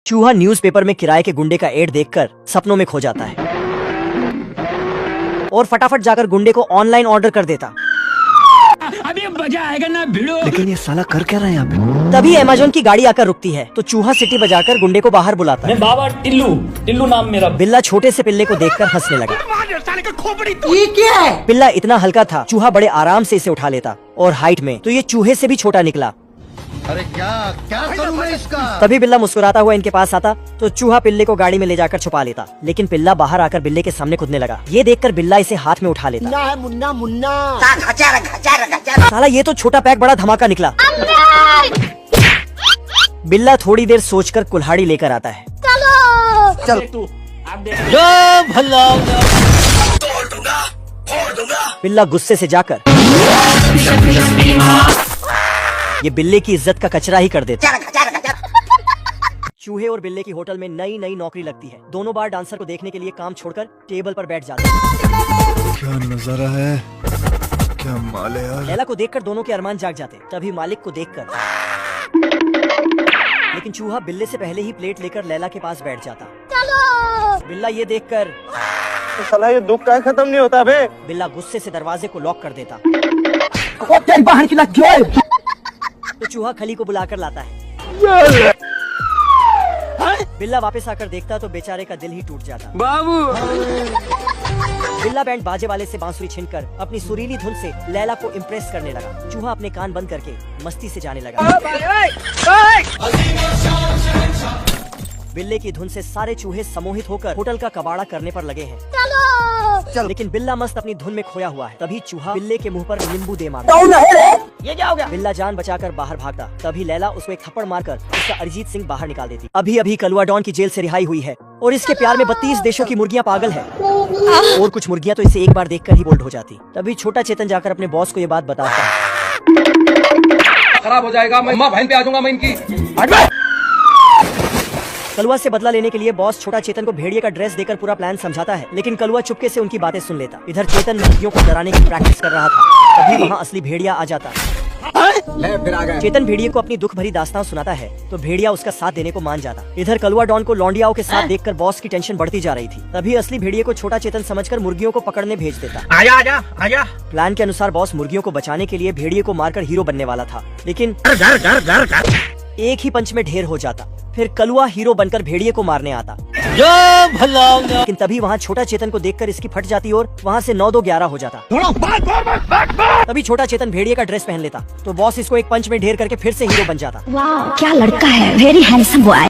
चूहा न्यूज़पेपर में किराए के गुंडे का एड देखकर सपनों में खो जाता है और फटाफट जाकर गुंडे को ऑनलाइन ऑर्डर कर देता। अभी मजा आएगा ना भिड़ो। लेकिन ये साला कर क्या रहा है यहाँ पे? तभी अमेज़न की गाड़ी आकर रुकती है तो चूहा सीटी बजाकर गुंडे को बाहर बुलाता है। मैं बाबा टिल्लू नाम मेरा। बिल्ला छोटे से पिल्ले को देखकर हंसने लगा। ये क्या है? पिल्ला इतना हल्का था, चूहा बड़े आराम से इसे उठा लेता और हाइट में तो ये चूहे से भी छोटा निकला। अरे क्या क्या करूं मैं इसका? तभी बिल्ला मुस्कुराता हुआ इनके पास आता तो चूहा पिल्ले को गाड़ी में ले जाकर छुपा लेता, लेकिन पिल्ला बाहर आकर बिल्ले के सामने कूदने लगा। ये देखकर बिल्ला इसे हाथ में उठा लेता। ना है मुन्ना मुन्ना। साला ये तो छोटा पैक बड़ा धमाका निकला। बिल्ला थोड़ी देर सोचकर कुल्हाड़ी लेकर आता है। चल तू आप देख। बिल्ला गुस्से से जाकर ये बिल्ले की इज्जत का कचरा ही कर देता। चूहे और बिल्ले की होटल में नई नई नौकरी लगती है। दोनों बार डांसर को देखने के लिए काम छोड़कर टेबल पर बैठ जाते हैं। क्या नजारा है, क्या माल है यार। लैला को देखकर दोनों के अरमान जाग जाते। तभी मालिक को देखकर लेकिन चूहा बिल्ले से पहले ही प्लेट लेकर लैला के पास बैठ जाता। बिल्ला ये देखकर साला ये दुख का खत्म नहीं होता बे। बिल्ला गुस्से से दरवाजे को लॉक कर देता बाहर की लग गया। तो चूहा खली को बुलाकर लाता है। बिल्ला वापस आकर देखता तो बेचारे का दिल ही टूट जाता। बाबू बिल्ला बैंड बाजे वाले से बांसुरी छीनकर अपनी सुरीली धुन से लैला को इम्प्रेस करने लगा। चूहा अपने कान बंद करके मस्ती से जाने लगा। बिल्ले की धुन से सारे चूहे सम्मोहित होकर होटल का कबाड़ा करने पर लगे हैं। चल। लेकिन बिल्ला मस्त अपनी धुन में खोया हुआ है। तभी चूहा बिल्ले के मुंह पर नींबू दे मारता। कौन है रे? ये क्या हो गया? बिल्ला जान बचाकर बाहर भागता। तभी लैला उसको एक थप्पड़ मारकर उसका अरिजीत सिंह बाहर निकाल देती। अभी अभी कलुआ डॉन की जेल से रिहाई हुई है और इसके प्यार में 32 देशों की मुर्गियां पागल है और कुछ मुर्गियां तो इसे एक बार देखकर ही बोल्ड हो जाती। तभी छोटा चेतन जाकर अपने बॉस को ये बात बताता है। खराब हो जाएगा, मैं माँ बहन पे आ जाऊंगा मैं इनकी। कलुआ से बदला लेने के लिए बॉस छोटा चेतन को भेड़िए का ड्रेस देकर पूरा प्लान समझाता है, लेकिन कलुआ चुपके से उनकी बातें सुन लेता। इधर चेतन मुर्गियों को डराने की प्रैक्टिस कर रहा था। तभी वहाँ असली भेड़िया आ जाता। फिर आ गए। चेतन भेड़िए को अपनी दुख भरी दास्तान सुनाता है तो भेड़िया उसका साथ देने को मान जाता। इधर कलुआ डॉन को लौंडियाओं के साथ देखकर बॉस की टेंशन बढ़ती जा रही थी। तभी असली भेड़िए को छोटा चेतन समझकर मुर्गियों को पकड़ने भेज देता। आजा आजा आजा। प्लान के अनुसार बॉस मुर्गियों को बचाने के लिए भेड़िए को मारकर हीरो बनने वाला था, लेकिन एक ही पंच में ढेर हो जाता। फिर कलुआ हीरो बनकर भेड़िए को मारने आता। लेकिन तभी वहाँ छोटा चेतन को देखकर इसकी फट जाती और वहाँ से 9-2-11 हो जाता। तभी छोटा चेतन भेड़िए का ड्रेस पहन लेता तो बॉस इसको एक पंच में ढेर करके फिर से हीरो बन जाता। वाह क्या लड़का है, वेरी हैंडसम बॉय।